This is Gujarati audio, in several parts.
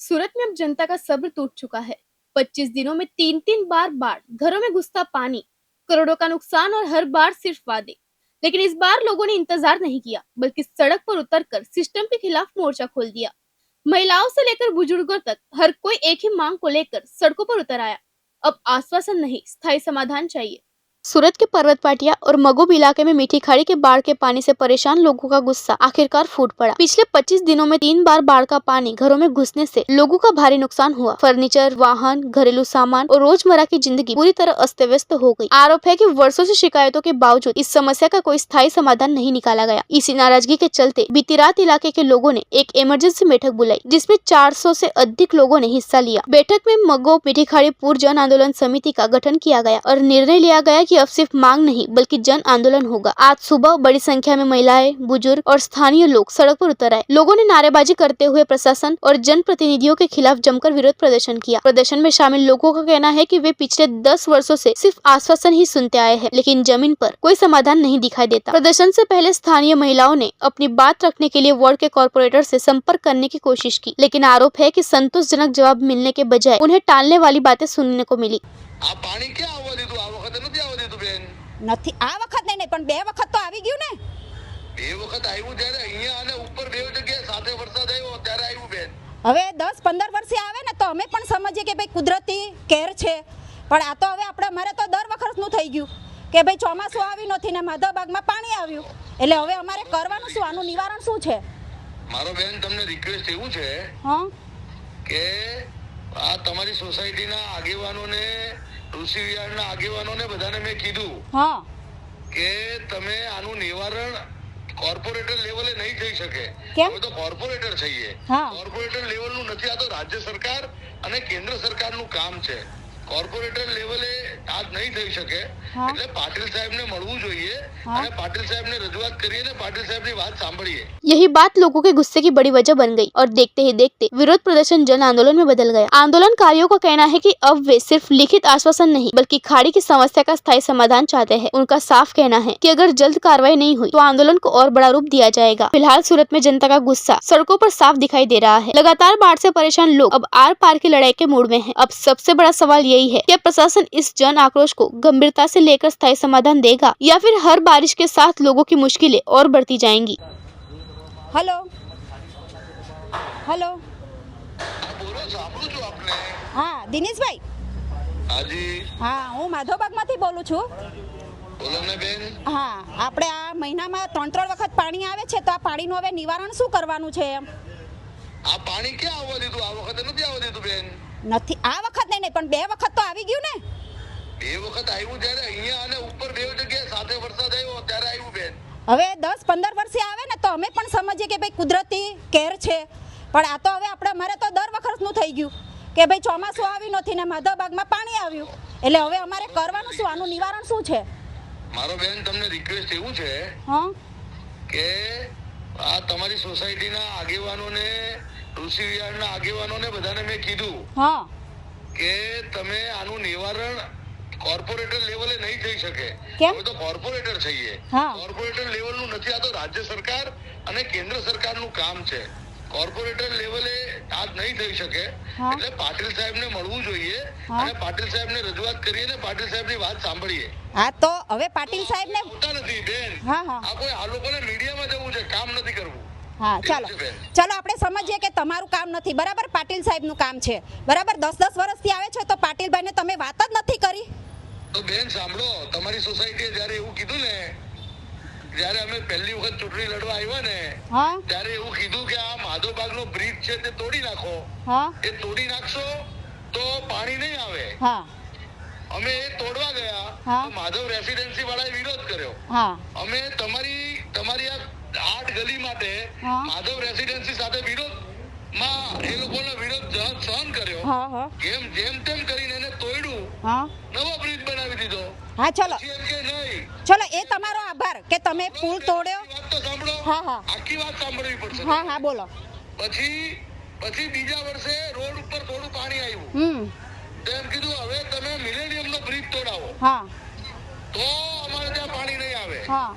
सूरत में अब जनता का सब्र टूट चुका है। 25 दिनों में 3-3 बार बाढ़, घरों में घुसता पानी, करोड़ों का नुकसान और हर बार सिर्फ वादे। लेकिन इस बार लोगों ने इंतजार नहीं किया, बल्कि सड़क पर उतरकर सिस्टम के खिलाफ मोर्चा खोल दिया। महिलाओं से लेकर बुजुर्गों तक हर कोई एक ही मांग को लेकर सड़कों पर उतर आया। अब आश्वासन नहीं, स्थायी समाधान चाहिए। सूरत के पर्वत पाटिया और मगोब इलाके में मीठी खाड़ी के बाढ़ के पानी से परेशान लोगों का गुस्सा आखिरकार फूट पड़ा। पिछले 25 दिनों में 3 बार बाढ़ का पानी घरों में घुसने से लोगों का भारी नुकसान हुआ। फर्नीचर, वाहन, घरेलू सामान और रोजमर्रा की जिंदगी पूरी तरह अस्त व्यस्त हो गई। आरोप है कि वर्षों से शिकायतों के बावजूद इस समस्या का कोई स्थायी समाधान नहीं निकाला गया। इसी नाराजगी के चलते बीती रात इलाके के लोगों ने एक इमरजेंसी बैठक बुलाई, जिसमें 400 से अधिक लोगों ने हिस्सा लिया। बैठक में मगोब मीठी खाड़ी पूर्व जन आंदोलन समिति का गठन किया गया और निर्णय लिया गया कि अब सिर्फ मांग नहीं बल्कि जन आंदोलन होगा। आज सुबह बड़ी संख्या में महिलाएं, बुजुर्ग और स्थानीय लोग सड़क पर उतर आए। लोगों ने नारेबाजी करते हुए प्रशासन और जन प्रतिनिधियों के खिलाफ जमकर विरोध प्रदर्शन किया। प्रदर्शन में शामिल लोगों का कहना है कि वे पिछले 10 वर्षों से सिर्फ आश्वासन ही सुनते आए हैं, लेकिन जमीन पर कोई समाधान नहीं दिखाई देता। प्रदर्शन से पहले स्थानीय महिलाओं ने अपनी बात रखने के लिए वार्ड के कॉर्पोरेटर से संपर्क करने की कोशिश की, लेकिन आरोप है कि संतोषजनक जवाब मिलने के बजाय उन्हें टालने वाली बातें सुनने को मिली। આ પાણી ક્યાં આવવા દીધું? આ વખતે નથી આવવા દીધું બેન. નથી આ વખત નહીં પણ બે વખત તો આવી ગયું ને. બે વખત આવ્યું ત્યારે અહીંયા અને ઉપર બે જગ્યાએ સાથે વરસાદ આવ્યો ત્યારે આવ્યું બેન. હવે 10-15 વર્ષે આવે ને તો અમે પણ સમજીએ કે ભાઈ કુદરતી કેર છે, પણ આ તો હવે આપણે અમારે તો દર વખતનું થઈ ગયું કે ભાઈ ચોમાસું આવ્યું નથી ને માધવબાગમાં પાણી આવ્યું, એટલે હવે અમારે કરવાનું શું? આનું નિવારણ શું છે? મારો બેન તમને રિક્વેસ્ટ એવું છે હા કે આ તમારી સોસાયટીના આગેવાનોને, ઋષિ વિહારના આગેવાનોને બધાને મેં કીધું હા કે તમે આનું નિવારણ કોર્પોરેટર લેવલે નહીં થઈ શકે. કેમ? હવે તો કોર્પોરેટર છીએ. હા. કોર્પોરેટર લેવલનું નથી, આ તો રાજ્ય સરકાર અને કેન્દ્ર સરકારનું કામ છે. કોર્પોરેટર લેવલે આજ નહીં થઈ શકે, હા. એટલે પાટીલ સાહેબને મળવું જોઈએ હા. અને પાટીલ સાહેબને રજૂઆત કરીએ ને પાટીલ સાહેબની વાત સાંભળીએ. यही बात लोगों के गुस्से की बड़ी वजह बन गई और देखते ही देखते विरोध प्रदर्शन जन आंदोलन में बदल गया। आंदोलनकारियों का कहना है कि अब वे सिर्फ लिखित आश्वासन नहीं बल्कि खाड़ी की समस्या का स्थायी समाधान चाहते हैं। उनका साफ कहना है कि अगर जल्द कार्रवाई नहीं हुई तो आंदोलन को और बड़ा रूप दिया जाएगा। फिलहाल सूरत में जनता का गुस्सा सड़कों पर साफ दिखाई दे रहा है। लगातार बाढ़ से परेशान लोग अब आर पार की लड़ाई के मूड में हैं। अब सबसे बड़ा सवाल यही है कि प्रशासन इस जन आक्रोश को गंभीरता से लेकर स्थायी समाधान देगा या फिर हर बारिश के साथ लोगों की मुश्किलें और बढ़ती जाएंगी। હેલો હેલો બોલો, સાંભળું છું આપને. હા દિનેશભાઈ, હાજી હા હું માધવબાગમાંથી બોલું છું. બોલો ને બેન. હા આપણે આ મહિનામાં 3 વખત પાણી આવે છે, તો આ પાણીનું હવે નિવારણ શું કરવાનું છે? એમ આ પાણી ક્યાં આવવા દીધું? આ વખતે નથી આવવા દીધું બેન. નથી આ વખત નહીં પણ બે વખત તો આવી ગયું ને. બે વખત આવ્યું ત્યારે અહીંયા અને ઉપર બે જગ્યાએ સાથે વરસાદ આવ્યો ત્યારે આવ્યું બેન. હવે 10-15 વર્ષે આવે ને તો અમે પણ સમજીએ કે ભાઈ કુદરતી કેર છે, પણ આ તો હવે આપણે અમારે તો દર વખતનું થઈ ગયું કે ભાઈ ચોમાસું આવ્યું નથી ને માધવબાગમાં પાણી આવ્યું, એટલે હવે અમારે કરવાનું શું? આનું નિવારણ શું છે? મારો બેન તમને રિક્વેસ્ટ એવું છે હા કે આ તમારી સોસાયટીના આગેવાનોને, ઋષિ વિહારના આગેવાનોને બધાને મેં કીધું હા કે તમે આનું નિવારણ કોર્પોરેટર લેવલે નહીં થઈ શકે. કેમ? હવે તો કોર્પોરેટર છીએ. હા. કોર્પોરેટર લેવલનું નથી, આ તો રાજ્ય સરકાર અને કેન્દ્ર સરકારનું કામ છે. કોર્પોરેટર લેવલે આજ નહીં થઈ શકે, હા. એટલે પાટીલ સાહેબને મળવું જોઈએ હા. અને પાટીલ સાહેબને રજૂઆત કરીએ ને પાટીલ સાહેબની વાત સાંભળીએ. હા તો હવે પાટીલ સાહેબને આવતા નથી બેન. હા હા આ કોઈ આ લોકોને મીડિયામાં જવું છે, કામ નથી કરવું. હા ચાલો એવું છે બેન. ચાલો આપણે સમજીએ કે તમારું કામ નથી બરાબર, પાટીલ સાહેબનું કામ છે બરાબર. 10-10 વર્ષથી આવે છે તો પાટીલભાઈને તમે વાત જ નથી કરી. તો બેન સાંભળો, તમારી સોસાયટીએ જ્યારે એવું કીધું ને, જ્યારે અમે પહેલી વખત ચૂંટણી લડવા આવ્યા ને હા ત્યારે એવું કીધું કે આ માધવબાગનો બ્રિજ છે તે તોડી નાખો. હા એ તોડી નાખશો તો પાણી નહીં આવે. હા અમે એ તોડવા ગયા હા. તો માધવ રેસિડેન્સી વાળાએ વિરોધ કર્યો. હા અમે તમારી આ 8 ગલી માટે હા. માધવ રેસિડેન્સી સાથે વિરોધમાં એ લોકોનો વિરોધ સહન કર્યો. હા હા જેમ તેમ કરીને એને તોડ્યું, હા નવો બ્રિજ બનાવી દીધો. હા ચલો પછી એમ કે નહીં. ચલો એ તમારો આભાર કે તમે પુલ તોડ્યો. વાત તો સાંભળો. હા હા આખી વાત સાંભળવી પડશે. હા હા બોલો. પછી બીજા વર્ષે રોડ ઉપર થોડું પાણી આવ્યું તો એમ કીધું હવે તમે મિલેનિયમનો બ્રિજ તોડાવો હા તો અમારે ત્યાં પાણી નહીં આવે. હા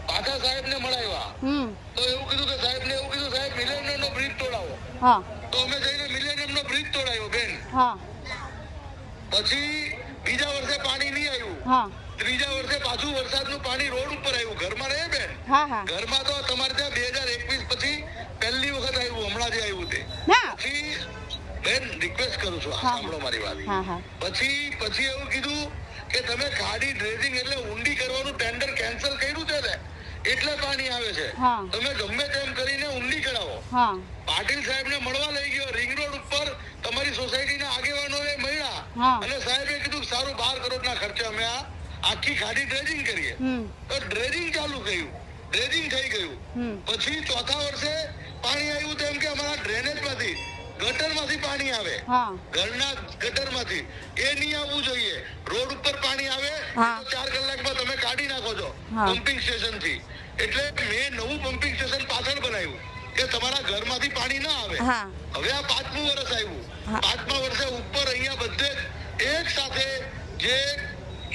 પાછા સાહેબને મળાવ્યા તો એવું કીધું કે સાહેબ મિલેનિયમનો બ્રિજ તોડાવો. હા તો અમે જઈને મિલેનિયમનો બ્રિજ તોડાયો બેન. હા પછી બીજા વર્ષે પાણી નહીં આવ્યું. હા ત્રીજા વર્ષે પાછું વરસાદનું પાણી રોડ ઉપર આવ્યું. ઘરમાં રહે બેન? હા હા ઘરમાં તો તમારે ત્યાં 2021 પછી પહેલી વખત આવ્યું, હમણાં જે આવ્યું તે. ના પછી બેન રિક્વેસ્ટ કરું છું, આ સાંભળો મારી વાત. હા હા પછી એવું કીધું કે તમે ખાડી ડ્રેજિંગ એટલે ઊંડી કરવાનું ટેન્ડર કેન્સલ કર્યું છે ને એટલે પાણી આવે છે. હા. તમે ગમે તેમ કરીને ઊંડી કરાવો. હા પાટીલ સાહેબને મળવા લઈ ગયો રિંગ રોડ ઉપર, તમારી સોસાયટીના આગેવાનોએ મળ્યા હા. અને સાહેબે કીધું સારું 12 કરોડના ખર્ચે અમે આ આખી ખાડી ડ્રેજિંગ કરીએ. તો ડ્રેજિંગ ચાલુ કર્યું, ડ્રેજિંગ થઈ ગયું. પછી ચોથા વર્ષે પાણી આવ્યું તેમ કે અમારા ડ્રેનેજમાંથી ગટરમાંથી પાણી આવે, હા ઘરના ગટરમાંથી. એ નહીં આવવું જોઈએ. રોડ ઉપર પાણી આવે હા. તો 4 કલાકમાં તમે કાઢી નાખો છો હા. પમ્પિંગ સ્ટેશનથી. એટલે મેં નવું પમ્પિંગ સ્ટેશન પાછળ બનાવ્યું કે તમારા ઘરમાંથી પાણી ના આવે. હા. હવે આ 5મું વર્ષ આવ્યું. હા. 5મા વર્ષે ઉપર અહીંયા બધે એક સાથે જે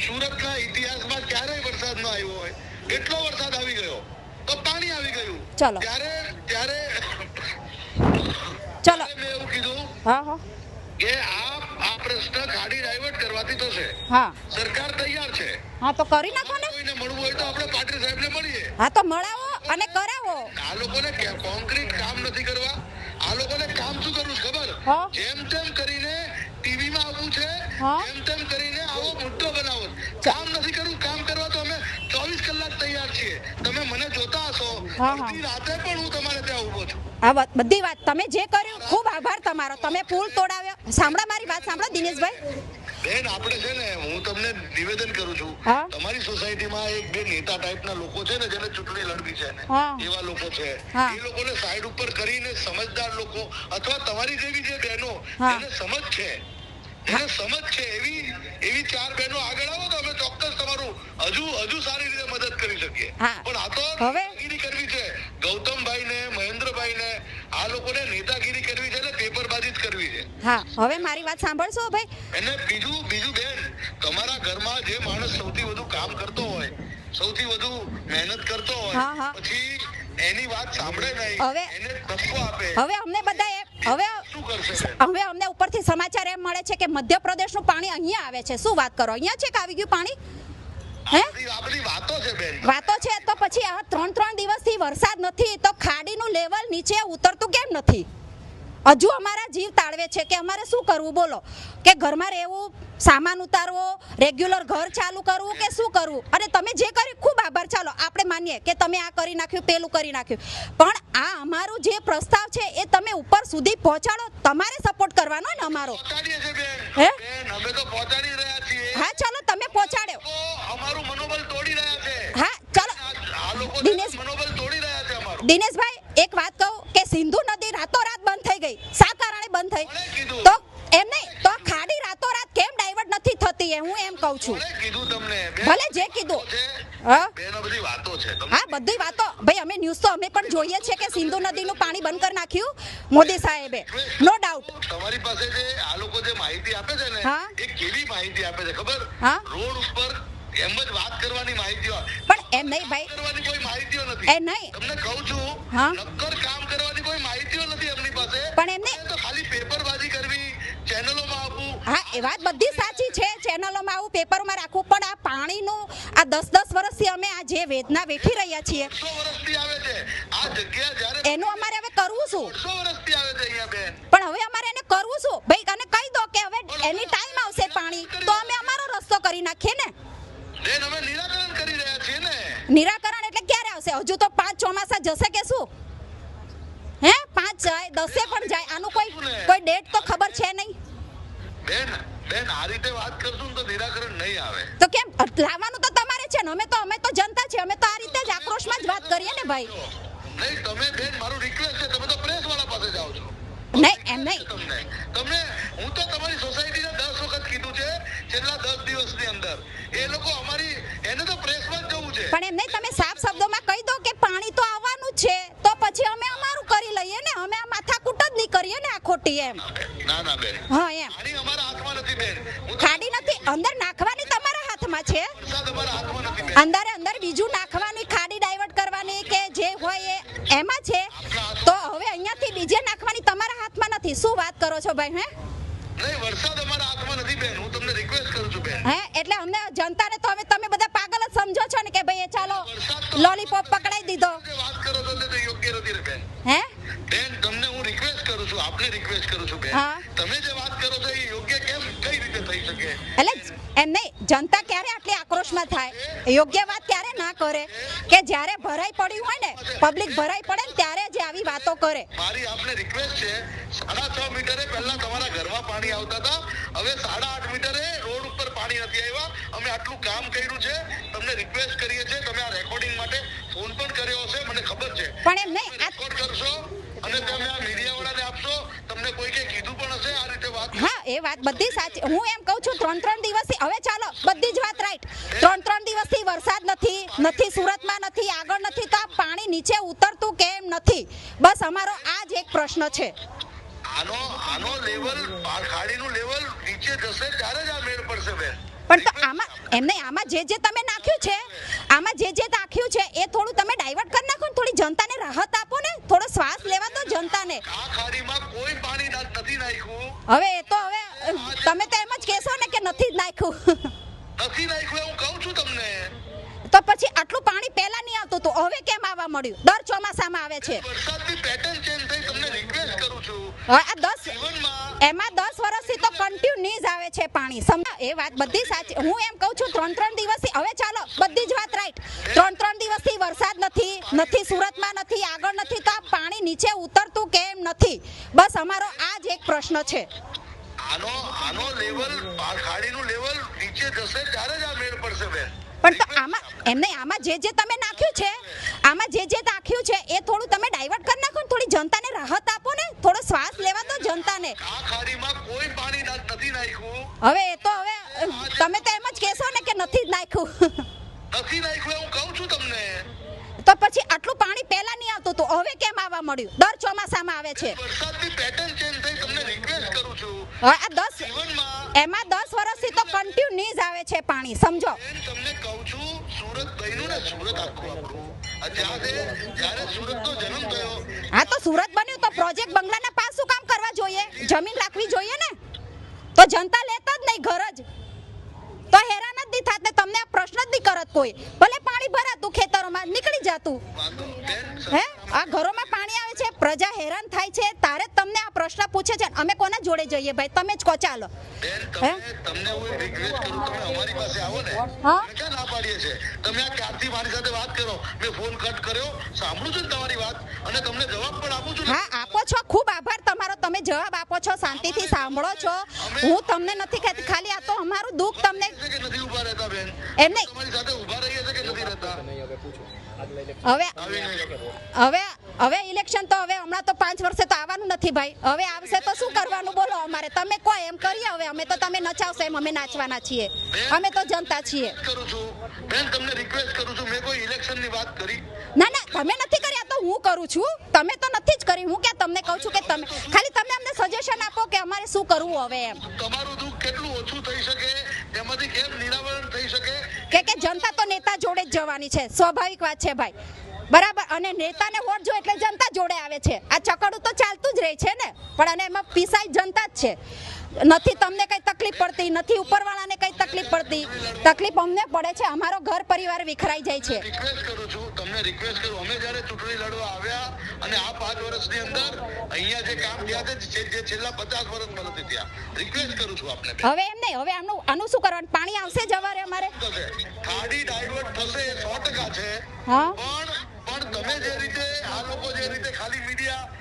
સુરતના ઇતિહાસમાં ક્યારેય વરસાદ ન આવ્યો હોય એટલો વરસાદ આવી ગયો, તો પાણી આવી ગયું. ચલો. ત્યારે ચલો મેં એવું કીધું હા હા કે આ પ્રશ્ન ખાડી ડાયવર્ટ કરવાથી થશે. હા સરકાર તૈયાર છે. હા તો કરી નાખો ને. કોઈને મળવું હોય તો આપણે પાટીલ સાહેબને મળીએ. હા તો મળાવો અને કરાવો. આ લોકોને કોન્ક્રીટ કામ નથી કરવા. આ લોકોને કામ શું કરવું છે ખબર? હા. જેમ તેમ કરીને ટીવીમાં આવવું છે, હા. જેમ તેમ કરીને આવો મુદ્દો બનાવો. કામ નથી કરવું. કામ કરવા તો અમે 24 કલાક તૈયાર છીએ. તમે મને જોતા હશો, હા, હા. અડધી રાતે પણ હું તમારે ત્યાં ઊભો છું. આ બધી વાત તમે જે કર્યું ખૂબ આભાર તમારો. તમે પુલ તોડાવ્યો. સાંભળો મારી વાત સાંભળો દિનેશભાઈ. બેન આપણે છે ને, હું તમને નિવેદન કરું છું, હા. તમારી સોસાયટીમાં એક બે નેતા ટાઈપના લોકો છે ને જેને ચૂંટણી લડવી છે ને, હા. એવા લોકો છે. હા. એ લોકોને સાઈડ ઉપર કરીને સમજદાર લોકો અથવા તમારી જેવી જે બહેનો હા. એને સમજ છે, એવી 4 બહેનો આગળ આવો તો અમે ચોક્કસ તમારું હજુ સારી રીતે મદદ કરી શકીએ. હા. પણ આ તો હવે? નેતાગીરી કરવી છે. ગૌતમભાઈ ને મહેન્દ્રભાઈ ને આ લોકોને નેતાગીરી કરવી છે ને પેપરબાજી જ કરવી છે. હા હવે મારી વાત સાંભળશો ભાઈ. અને બીજું બેન, તમારા ઘરમાં જે માણસ સૌથી વધુ કામ કરતો હોય, સૌથી વધુ મહેનત કરતો હોય, હા, હા. પછી એની વાત સાંભળે નહીં, હવે- એને ધક્કો આપે, હવે અમને બધા હવે શું કરશે બેન? હવે અમને ઉપરથી સમાચાર એમ મળે છે કે મધ્યપ્રદેશનું પાણી અહીંયા આવે છે. શું વાત કરો? અહીંયા છે કે આવી ગયું પાણી? હે આ બધી વાતો છે બેન. વાતો છે તો પછી આ 3 દિવસથી વરસાદ નથી તો ખાડીનું લેવલ નીચે ઉતરતું કેમ નથી? હજુ અમારા જીવ તાળવે છે કે અમારે શું કરવું બોલો? કે ઘરમાં રહેવું, સામાન ઉતારવો, રેગ્યુલર ઘર ચાલુ કરવું કે શું કરવું? અને તમે જે કર્યું ખૂબ આભાર. ચાલો આપણે માનીએ કે તમે આ કરી નાખ્યું, પેલું કરી નાખ્યું, પણ આ અમારું જે પ્રસ્તાવ છે એ તમે ઉપર સુધી પહોંચાડો. તમારે સપોર્ટ કરવાનો ને અમારો. પહોંચાડીએ છે બેન. હે? બેન અમે તો પહોંચાડી રહ્યા છીએ. હા ચાલો તમે પહોંચાડ્યો. તો અમારું મનોબળ તોડી રહ્યા છે. હા ચાલો આ લોકો દિનેશ- મનોબળ તોડી રહ્યા છે અમારું. દિનેશભાઈ એક વાત કહું કે સિંધુ નદી રાતોરાત બંધ થઈ ગઈ. શા કારણે બંધ થઈ? કોણે કીધું? તો એમ નહીં તો આ ખાડી રાતોરાત કેમ ડાયવર્ટ નથી થતી એ હું એમ કહું છું. કોણે કીધું તમને? બેન, ભલે જે કીધું. છે. હા બેન, આ બધી વાતો છે. તમને હા બધી વાતો ભાઈ અમે ન્યૂઝ તો અમે પણ જોઈએ છે કે સિંધુ નદીનું પાણી બંધ કરી નાખ્યું મોદી સાહેબે. No doubt. તમારી પાસે જે આ લોકો જે માહિતી આપે છે ને, હા. એ કેવી માહિતી આપે છે ખબર? હા. રોડ ઉપર એમ જ વાત કરવાની માહિતીઓ, પણ એમ નહીં ભાઈ, કરવાની કોઈ માહિતીઓ નથી. એ નહીં. તમને કહું છું, હા. નક્કર કામ કરવાની કોઈ માહિતીઓ નથી એમની પાસે. પણ એમને તો ખાલી પેપરબાજી કરવી, ચેનલોમાં આપવું. હા એ વાત બધી સાચી છે. ચેનલોમાં આવું, પેપરોમાં રાખવું, પણ આ પાણીનું આ 10 વર્ષથી અમે આ જે વેદના વેઠી રહ્યા છીએ 100 વર્ષથી આવે છે આ જગ્યા. જ્યારે એનું અમારે હવે કરવું શું? 100 વર્ષથી આવે છે અહીંયા બેન. પણ હવે અમારે એને કરવું શું ભાઈ? અને કહી દો કે હવે એની ટાઈમ આવશે પાણી તો અમે અમારો રસ્તો કરી નાખીએ ને. બેન અમે નિરાકરણ કરી રહ્યા છીએ ને. નિરાકરણ એટલે ક્યારે આવશે? હજુ તો 5 ચોમાસા જશે કે શું? હે 5 જાય 10 પણ જાય. આનું કોઈ ડેટ તો ખબર છે નહીં. બેન આ રીતે વાત કરશું ને તો નિરાકરણ નહીં આવે. તો કેમ લાવવાનું તો તમારે છે ને. અમે તો જનતા છે. અમે તો આ રીતે જ આક્રોશમાં જ વાત કરીએ ને ભાઈ. નહીં તમે બેન, મારું રિક્વેસ્ટ છે, તમે તો પ્રેસ વાળા પાસે જાઓ છો. નહીં એમ નહીં. તમને હું તો તમારી સોસાયટીને 10 વખત કીધું છે છેલ્લા 10 દિવસની અંદર. એ લોકો એને તો પ્રેસમાં જ જવું છે. પણ એમ નહીં, તમે સાફ શબ્દોમાં કહી દો કે પાણી તો આવવાનું જ છે તો પછી અમે અમારું કરી લઈએ ને. અમે આ માથાકૂટ જ નહીં કરીએ ને આ ખોટી એમ. ના બેન, હા એમ. પાણી અમારા હાથમાં નથી બેન. ખાડી નથી અંદર નાખવાની તમારા હાથમાં છે. વરસાદ અમારા હાથમાં નથી બેન. અંદર બીજું નાખવાની, ખાડી ડાયવર્ટ કરવાની કે જે હોય એ એમાં છે. તો હવે અહીંયાથી બીજે નાખવાની તમારા હાથમાં નથી. નથી. શું વાત કરો છો ભાઈ? નહીં, વરસાદ અમારા હાથમાં નથી બેન. હું તમને રિક્વેસ્ટ કરું છું બેન. એટલે અમને જનતાને તો તમે બધા પાગલ જ સમજો છો ને કે ભાઈ ચાલો લોલીપોપ પકડાઈ દીધો. જે વાત કરો છો તે યોગ્ય નથી રે બેન. બેન તમને હું રિક્વેસ્ટ કરું છું, આપને રિક્વેસ્ટ કરું છું બેન. તમે જે વાત કરો છો એ યોગ્ય કઈ રીતે થઈ શકે? એટલે એમ નહીં, જનતા ક્યારે આટલી આક્રોશમાં થાય? યોગ્ય વાત ક્યારે ના કરે કે જ્યારે ભરાઈ પડ્યું હોય ને, પબ્લિક ભરાઈ પડે ને ત્યારે જે આવી વાતો કરે. મારી આપને રિક્વેસ્ટ છે, 6.5 મીટરે પહેલા તમારા ઘરમાં પાણી આવતા હતા, હવે 8.5 મીટરે રોડ ઉપર પાણી નથી આવ્યા. અમે આટલું કામ કર્યું છે, તમને રિક્વેસ્ટ કરીએ છીએ. તમે આ રેકોર્ડિંગ માટે ફોન પણ કર્યો હશે, મને ખબર છે. પણ એમ નહીં, રેકોર્ડ કરશો અને તમે આ મીડિયાવાળાને આપશો. તમને કોઈકે કીધું પણ હશે આ રીતે વાત. હા, એ વાત બધી સાચી. હું એમ કહું છું 3 દિવસથી, હવે ચાલો બધી જ વાત રાઈટ. 3 દિવસથી વરસાદ નથી સુરતમાં, નથી આગળ, નથી તો આ પાણી નીચે ઉતરતું કેમ નથી? બસ અમારો આ જ એક પ્રશ્ન છે. આનો લેવલ, ખાડીનું લેવલ નીચે જશે ત્યારે જ આ મેળ પડશે બેન. પણ તો આમાં એમ નહીં, આમાં જે તમે નાખ્યું છે, નાખ્યું છે એ થોડું તમે ડાયવર્ટ કરી નાખો ને, થોડી જનતાને રાહત આપો ને, થોડો શ્વાસ લેવા દો જનતાને. આ ખાડીમાં કોઈ પાણી નથી નાખ્યું. હવે એ તો તમે તો એમ જ કહેશો ને કે નથી જ નાખ્યું. નથી નાખ્યું હું કહું છું તમને. તો પછી આટલું પાણી પહેલા નહીં આવતું તો હવે કેમ આવવા મળ્યું? દર ચોમાસામાં આવે છે. વરસાદની પેટર્ન ચેન્જ થઈ, તમને રિક્વેસ્ટ કરું છું. એમાં 10 વર્ષથી તો કન્ટિન્યુઅસ આવે છે પાણી. એ વાત બધી સાચી. હું એમ કહું છું 3 દિવસથી, હવે ચાલો બધી જ વાત રાઈટ. 3 દિવસથી વરસાદ નથી સુરતમાં, નથી આગળ, નથી તો આ પાણી નીચે ઉતરતું કેમ નથી? બસ અમારો આ જ એક પ્રશ્ન છે. આનો લેવલ, ખાડીનું લેવલ નીચે જશે ત્યારે જ આ મેળ પડશે બેન. પણ તો આમાં એમ નહીં, આમાં જે તમે નાખ્યું છે, એ થોડું તમે ડાયવર્ટ કરી નાખો ને, થોડી જનતાને રાહત આપો ને, થોડો શ્વાસ લેવા દો જનતાને. આ ખાડીમાં કોઈ પાણી નથી નાખ્યું. હવે એ તો તમે તો એમ જ કહેશો ને કે નથી જ નાખ્યું. નથી નાખ્યું હું કહું છું તમને. તો પછી આટલું પાણી પહેલા નહીં આવતું તો હવે કેમ આવવા મળ્યું? દર ચોમાસામાં આવે છે. વરસાદની પેટર્ન ચેન્જ થઈ, તમને રિક્વેસ્ટ કરું છું. એમાં 10 વર્ષથી તો કન્ટિન્યુઅસ આવે છે પાણી, સમજો. તમને કહું છું, સુરત બન્યું ને, સુરત આખું આપણું જ્યારે સુરતનો જન્મ થયો. હા, તો સુરત બન્યું તો પ્રોજેક્ટ બંગલાના પાસ શું કામ કરવા જોઈએ? જમીન રાખવી જોઈએ ને. તો જનતા લેતા જ નહીં ઘર જ, તો હેરાન જ નહીં થાત ને, તમને આ પ્રશ્ન જ નહીં કરત કોઈ. ભલે પાણી ભરાતું ખેતરોમાં નીકળી જતું, આ ઘરોમાં પાણી આવે છે, પ્રજા હેરાન થાય છે, તારે તમને આ પ્રશ્ન પૂછે છે. અમે કોના જોડે જઈએ ભાઈ? તમે જ કહો. ચાલો તમને હું રિક્વેસ્ટ કરું, તમે અમારી પાસે આવો ને. ક્યાં ના પાડીએ છે? તમે આ ક્યારથી મારી સાથે વાત કરો, મેં ફોન કટ કર્યો, સાંભળું છું તમારી વાત અને તમને જવાબ પણ આપું છું. હા, આપો છો. ખૂબ આભાર તમારો, તમે જવાબ આપો છો, શાંતિથી સાંભળો છો. હું તમને નથી કહેતી, ખાલી આ તો અમારું દુઃખ તમને. નથી ઉભા રહેતા બેન, એમ નહીં, તમારી સાથે ઉભા રહીએ છે કે નથી રહેતા? હવે ઇલેક્શન તો હવે હમણાં તો 5 વર્ષે તો આવવાનું નથી ભાઈ. હવે આવશે તો શું કરવાનું બોલો? અમારે તમે કહો એમ કરીએ. હવે અમે તો તમે નચાવશો એમ અમે નાચવાના છીએ. અમે તો જનતા છીએ. કરું છું બેન, તમને રિક્વેસ્ટ કરું છું. મેં કોઈ ઇલેક્શનની વાત કરી? ના, તમે નથી કરી. આ તો હું કરું છું, તમે તો નથી જ કરી. હું ક્યાં તમને કહું છું કે તમે ખાલી તમે અમને સજેશન આપો કે અમારે શું કરવું હવે એમ. તમારું દુઃખ કેટલું ઓછું થઈ શકે, એમાંથી કેમ નિરાવરણ થઈ શકે? કે જનતા તો નેતા જોડે જ જવાની છે, સ્વાભાવિક વાત છે ભાઈ. બરાબર. અને નેતાને વોટ જો એટલે જનતા જોડે આવે છે. આ ચકડું તો ચાલતું જ રહે છે ને, પણ અને એમાં પીસાઈ જનતા જ છે. નથી તમને કઈ તકલીફ પડતી, નથી ઉપરવાળાને કઈ તકલીફ પડતી. તકલીફ અમને પડે છે, અમારો ઘર પરિવાર વિખરાઈ જાય છે. રિક્વેસ્ટ કરું છું, તમને રિક્વેસ્ટ કરું. અમે જ્યારે ચૂંટણી લડવા આવ્યા અને આ 5 વર્ષની અંદર અહીંયા જે કામ થયા છે, જે છેલ્લા 50 વર્ષમાં નથી થયા, રિક્વેસ્ટ કરું છું આપને. હવે એમ નહીં, હવે આનું શું કરવાનું? પાણી આવશે જવારે અમારે. ખાડી ડાયવર્ટ થશે 100% છે. હા, પણ તમે જે રીતે, આ લોકો જે રીતે ખાલી મીડિયા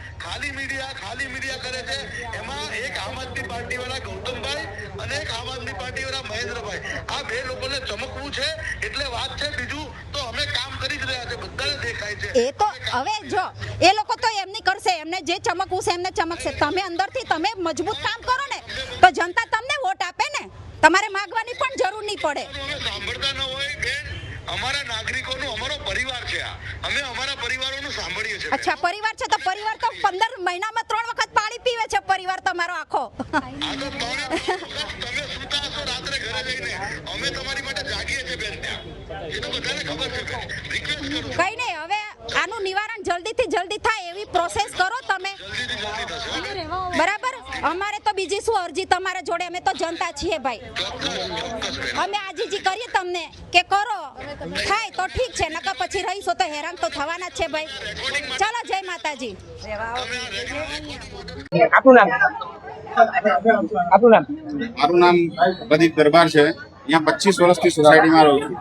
કરે છે, એમાં એક આમ આદમી પાર્ટી વાળા ગૌતમભાઈ અને એક આમ આદમી પાર્ટી વાળા મહેન્દ્રભાઈ, આ 2 લોકોને ચમકવું છે એટલે વાત છે. બીજું તો અમે કામ કરી જ રહ્યા છે, બધાને દેખાય છે. એ તો હવે જો એ લોકો તો એમ નહીં કરશે, એમને જે ચમકવું છે એમને ચમકશે. તમે અંદરથી તમે મજબૂત કામ કરો ને તો જનતા તમને વોટ આપે ને, તમારે માંગવાની પણ જરૂર નહીં પડે. સાંભળતા ન હોય બેન, અમારા નાગરિકોનો અમારો પરિવાર છે. અમે અમારા પરિવારોનું સાંભળીએ છીએ. અચ્છા, પરિવાર છે તો પરિવાર તો 15 મહિનામાં 3 વખત પાણી પીવે છે પરિવાર તમારો આખો. તમે સુતા હશો રાત્રે ઘરે જઈને, અમે તમારી માટે જાગીએ છીએ બેન. ત્યાં એ તો બધાને ખબર છે બેન. રિક્વેસ્ટ કરું. કઈ નહીં, હવે આનું નિવારણ જલ્દીથી જલ્દી થાય એવી પ્રોસેસ કરો તમે. જલ્દીથી જલ્દી થશે. બરાબર, અમારે તો બીજી શું અરજી તમારા જોડે, અમે તો જનતા છીએ ભાઈ. અમે આજીજી કરીએ તમને કે કરો, થાય તો ઠીક છે, નકર પછી રહીશું તો હેરાન તો થવાના જ છે ભાઈ. ચાલો, જય માતાજી. મારું નામ પ્રદીપ દરબાર છે. અહીંયા 25 વર્ષથી સોસાયટીમાં રહું છું.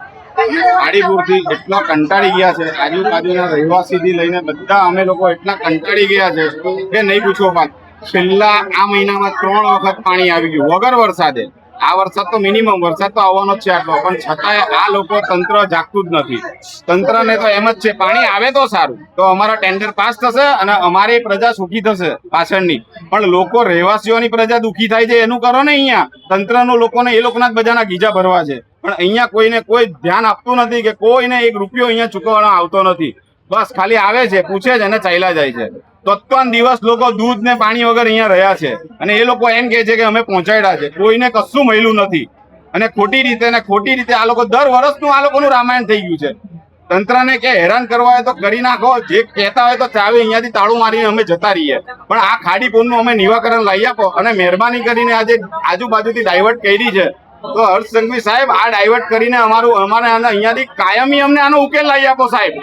આડીપુરથી એટલા કંટાળી ગયા છે, આજુબાજુના રહેવાસીથી લઈને બધા અમે લોકો એટલા કંટાળી ગયા છે કે નહીં પૂછો વાત. છેલ્લા આ મહિનામાં 3 વખત પાણી આવી ગયું વગર વરસાદે. આ વરસાદ તો મિનિમમ વરસાદ તો આવવાનો જ છે આટલો, પણ છતાંય આ લોકો તંત્ર જાગતું જ નથી. તંત્રને તો એમ જ છે પાણી આવે તો સારું, તો અમારા ટેન્ડર પાસ થશે અને અમારી પ્રજા સુખી થશે પાછળની. પણ લોકો રહેવાસીઓની પ્રજા દુઃખી થાય છે એનું કરો ને. અહીંયા તંત્રનો લોકોને એ લોકોના જ બધાના ગીજા ભરવા છે, પણ અહીંયા કોઈને કોઈ ધ્યાન આપતું નથી કે કોઈને 1 રૂપિયો અહીંયા ચૂકવવાનો આવતો નથી. બસ ખાલી આવે છે, પૂછે છે અને ચાલ્યા જાય છે. તત્વન દિવસ લોકો દૂધ ને પાણી વગર અહીંયા રહ્યા છે અને એ લોકો એમ કહે છે કે અમે પહોંચાડ્યા છે. કોઈને કશું મળ્યું નથી અને ખોટી રીતે આ લોકો દર વર્ષનું આ લોકોનું રામાયણ થઈ ગયું છે. તંત્રને કે હેરાન કરવા હોય તો કરી નાખો, જે કહેતા હોય તો ચાવે અહીંયાથી તાળું મારીને અમે જતા રહીએ, પણ આ ખાડીપુરનું અમે નિવાકરણ લાવી આપો. અને મહેરબાની કરીને આજે આજુબાજુથી ડાયવર્ટ કરી છે તો હર્ષ સંઘવી સાહેબ આ ડાયવર્ટ કરીને અમારે અહીંયાથી કાયમી અમને આનો ઉકેલ લાવી આપો સાહેબ.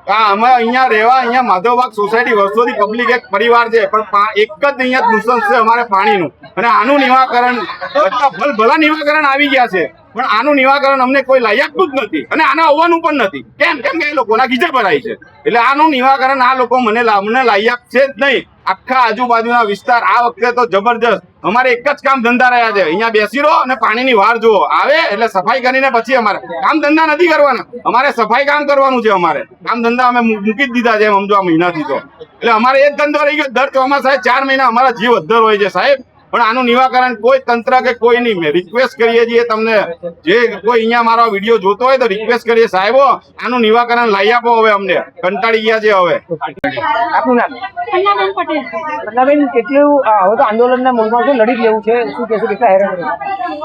અમે અહીંયા રહેવા, અહીંયા માધવબાગ સોસાયટી વર્ષોથી પબ્લિક એક પરિવાર છે, પણ એક જ અહીંયા નુકસાન છે અમારે પાણીનું. અને આનું નિવાકરણ બધા ભલા નિવાકરણ આવી ગયા છે, પણ આનું નિવાકરણ અમને કોઈ લાયક જ નથી અને આને આવવાનું પણ નથી. કેમ કે એ લોકોના ગીજા ભરાય છે, એટલે આનું નિવાકરણ આ લોકો અમને લાયક છે જ નહીં. આખા આજુબાજુના વિસ્તાર આ વખતે તો જબરજસ્ત. અમારે એક જ કામ ધંધા રહ્યા છે, અહીંયા બેસી રહો અને પાણીની વાર જુઓ. આવે એટલે સફાઈ કરીને પછી અમારે કામ ધંધા નથી કરવાના, અમારે સફાઈ કામ કરવાનું છે. અમારે કામ ધંધા અમે મૂકી જ દીધા છે સમજો આ મહિનાથી તો. એટલે અમારે એક ધંધો રહી ગયો. દર ચોમાસાએ 4 મહિના અમારા જીવ અદ્ધર હોય છે સાહેબ, પણ આનું નિવાકરણ કોઈ તંત્ર કે કોઈ નહીં. મેં રિક્વેસ્ટ કરીએ છીએ તમને, જે કોઈ અહીંયા મારો વિડીયો જોતો હોય તો રિક્વેસ્ટ કરીએ સાહેબો આનું નિવાકરણ લાવી આપો. હવે અમને કંટાળી ગયા છે. હવે આપનું નામ? પટેલ. કેટલું હવે તો આંદોલનના મૂળમાં શું લડી લેવું છે, શું કહેશું, કેટલા હેરાન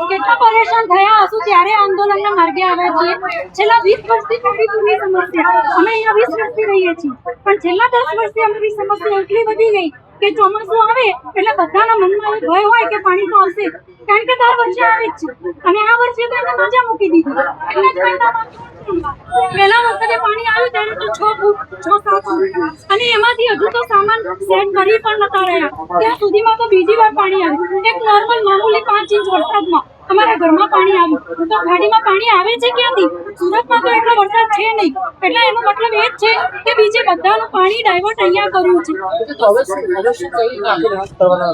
કેટલા પરેશાન થયા હશું ત્યારે આંદોલનના માર્ગે આવ્યા છીએ. છેલ્લા 20 વર્ષથી ખાડીપુરની સમસ્યા, અમે અહીંયા 20 વર્ષથી રહીએ છીએ, પણ છેલ્લા 10 વર્ષથી અમારી સમસ્યા એટલી વધી ગઈ કે ચોમાસું આવે એટલે બધાના મનમાં ભય હોય કે પાણી તો આવશે, કારણ કે દર વર્ષે આવે જ છે. અને આ વર્ષે તો એને મજા મૂકી દીધી. એટલે જ મહિનામાં પહેલા વખતે પાણી આવ્યું ત્યારે તો 6 ફૂટ 6-7 ફૂટ, અને એમાંથી હજુ તો સામાન સેટ કરી પણ નતા રહ્યા. ત્યાં સુધીમાં તો બીજી વાર પાણી આવ્યું. એક નોર્મલ મામૂલી 5 ઇંચ વરસાદમાં અમારા ઘરમાં પાણી આવ્યું. તો ખાડીમાં પાણી આવે છે ક્યાંથી? સુરતમાં તો એટલો વરસાદ છે નહીં, એટલે એનો મતલબ એ જ છે કે બીજે બધાનું પાણી ડાયવર્ટ અહીંયા કર્યું છે.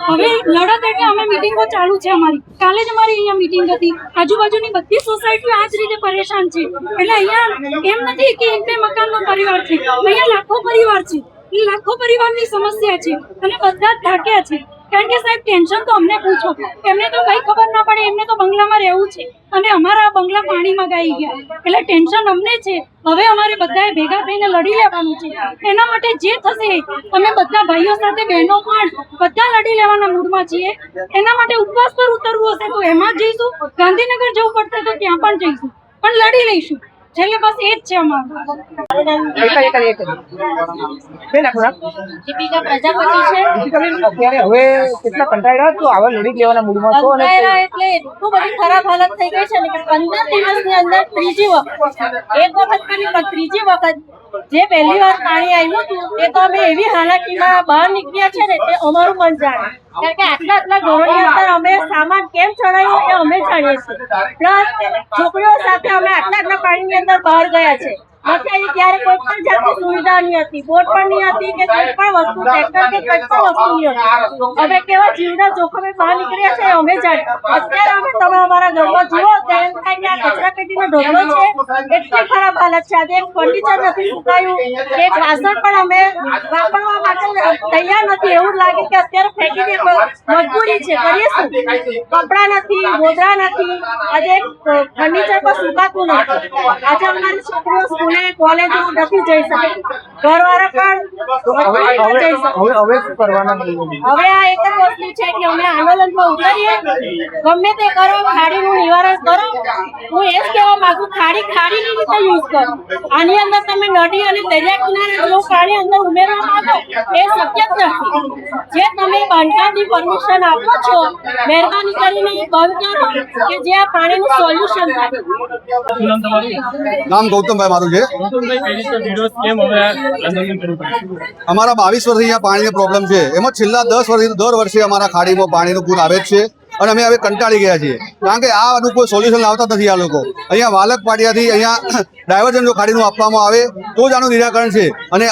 હવે લડત એટલે અમે મિટિંગો ચાલુ છે અમારી. કાલે જ અમારી અહીંયા મિટિંગ હતી. આજુબાજુની બધી સોસાયટીઓ આ જ રીતે પરેશાન છે. એટલે અહીંયા એમ નથી કે 1-2 મકાનનો પરિવાર છે, અહીંયા લાખો પરિવાર છે. એ લાખો પરિવારની સમસ્યા છે અને બધા જ થાક્યા છે. કારણ કે સાહેબ ટેન્શન તો અમને પૂછો, એમને તો કઈ ખબર ના પડે, એમને તો બંગલામાં રહેવું છે અને અમારા બંગલા પાણીમાં ગાઈ ગયા. એટલે ટેન્શન અમને છે. હવે અમારે બધાએ ભેગા થઈને લડી લેવાનું છે. એના માટે જે થશે અમે બધા ભાઈઓ સાથે બહેનો પણ બધા લડી લેવાના મૂડમાં છીએ. એના માટે ઉપવાસ પર ઉતરવું હશે તો એમાં જ જઈશું, ગાંધીનગર જવું પડશે તો ત્યાં પણ જઈશું, પણ લડી લઈશું. છેલ્લે બસ એ જ છે અમારું. દીપિકા પ્રજાપતિ છે. અત્યારે હવે કેટલા કંટાળ્યા તો હવે લડી લેવાના મૂડમાં છો? અને એટલે એટલું બધી ખરાબ હાલત થઈ ગઈ છે ને કે 15 દિવસની અંદર ત્રીજી વખત, એક વખત કરી પણ ત્રીજી વખત જે પહેલી વાર પાણી આવ્યું હતું એ તો અમે એવી હાલાકીમાં બહાર નીકળ્યા છે ને તે અમારું મન જાણે. કારણ કે આટલા ઘરોની અંદર અમે સામાન કેમ ચડાવ્યો એ અમે જાણીએ છીએ. પ્લસ છોકરીઓ સાથે અમે આટલા પાણીની અંદર બહાર ગયા છે. ત્યારે કોઈ પણ જાતની સુવિધા નહીં હતી, બોટ પણ નહીં હતી કે કોઈ પણ વસ્તુ, ટ્રેક્ટર કે કોઈ પણ વસ્તુ નહીં હતી. હવે કેવા જીવના જોખમે બહાર નીકળ્યા છે અમે જાણીએ. અત્યારે અમે તમે અમારા ઘરમાં જુઓ તો એમ થાય કે આ કચરા પેટીનો ઢગલો છે, એટલી ખરાબ હાલત છે. આજે એક ફર્નિચર નથી સુકાયું, એક વાસણ પણ અમે વાપરવા માટે તૈયાર નથી. એવું લાગે કે અત્યારે ફેંકી દે, મજબૂરી છે, કરીએ શું? કપડાં નથી, ગોદરા નથી, આજે ફર્નિચર પણ સુકાતું નથી. આજે અમારી છોકરીઓ સ્કૂલ અમને કોલેજ નથી જઈ શકે, ઘરવાળા પણ જઈ શકે. હવે શું કરવાના બની? હવે આ એક જ વસ્તુ છે કે અમે આંદોલનમાં ઉતરીએ, ગમે તે કરો, ખાડીનું નિવારણ કરો. હું એ જ કહેવા માંગુ, ખાડીની રીતે યુઝ કરો. આની અંદર તમે નદી અને દરિયા કિનારે જેવું પાણી અંદર ઉમેરવા માંગો એ શક્ય જ નથી. જે તમે બાંધકામની પરમિશન આપો છો, મહેરબાની કરીને એ બંધ કરો કે જે આ પાણીનું સોલ્યુશન થાય. શું નામ તમારું? નામ ગૌતમભાઈ મારું છે. ગૌતમભાઈ, કઈ રીતે વિરોધ કેમ હવે આંદોલન કરવું પડે? અમારા 22 વર્ષથી અહીંયા પાણીનો પ્રોબ્લેમ છે. એમાં છેલ્લા 10 વર્ષથી દર વર્ષે અમારા ખાડીમાં પાણીનું પૂર આવે જ છે અને અમે હવે કંટાળી ગયા છીએ, કારણ કે આનું કોઈ સોલ્યુશન લાવતા નથી આ લોકો. અહીંયા વાલક પાટિયાથી અહીંયા ડાયવર્ઝન જો ખાડીનું આપવામાં આવે તો જ આનું નિરાકરણ છે. અને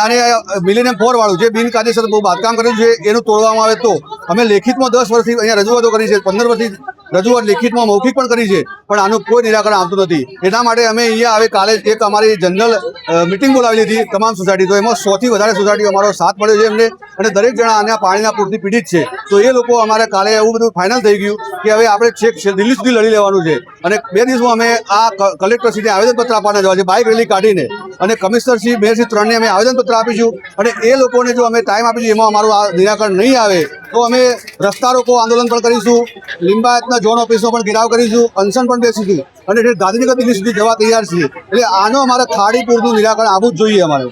મિલેનિયમ 4 વાળું જે બિનકાયદેસર બહુ બાંધકામ કરેલું છે એનું તોડવામાં આવે તો. અમે લેખિતમાં 10 વર્ષથી અહીંયા રજૂઆતો કરી છે, 15 વર્ષથી રજૂઆત લેખિતમાં મૌખિક પણ કરી છે, પણ આનું કોઈ નિરાકરણ આવતું નથી. એટલા માટે અમે અહીંયા હવે કાલે એક અમારી જનરલ મિટિંગ બોલાવેલી હતી તમામ સોસાયટી, તો એમાં 100 થી વધારે સોસાયટીઓ અમારો સાથ મળ્યો છે એમને, અને દરેક જણા આના પાણીના પૂરથી પીડિત છે. તો એ લોકો અમારે કાલે એવું બધું ફાઇનલ થઈ ગયું કે હવે આપણે છેક દિલ્હી સુધી લડી લેવાનું છે. અને 2 દિવસમાં અમે આ કલેક્ટરશ્રીને આવેદનપત્ર આપવાના જવા છે, બાઇક રેલી કાઢીને, અને કમિશનરશ્રી, મેયરશ્રી 3ને અમે આવેદનપત્ર આપીશું. અને એ લોકોને જો અમે ટાઈમ આપીશું એમાં અમારું આ નિરાકરણ નહીં આવે તો અમે રસ્તા રોકો આંદોલન પણ કરીશું, લિંબાયતના ઝોન ઓફિસનો પણ ઘેરાવ કરીશું, અનશન પણ બેસીશું, અને ગાંધીનગર દિલ્હી સુધી જવા તૈયાર છીએ. એટલે આનો અમારે ખાડી પૂરનું નિરાકરણ આવવું જ જોઈએ અમારે.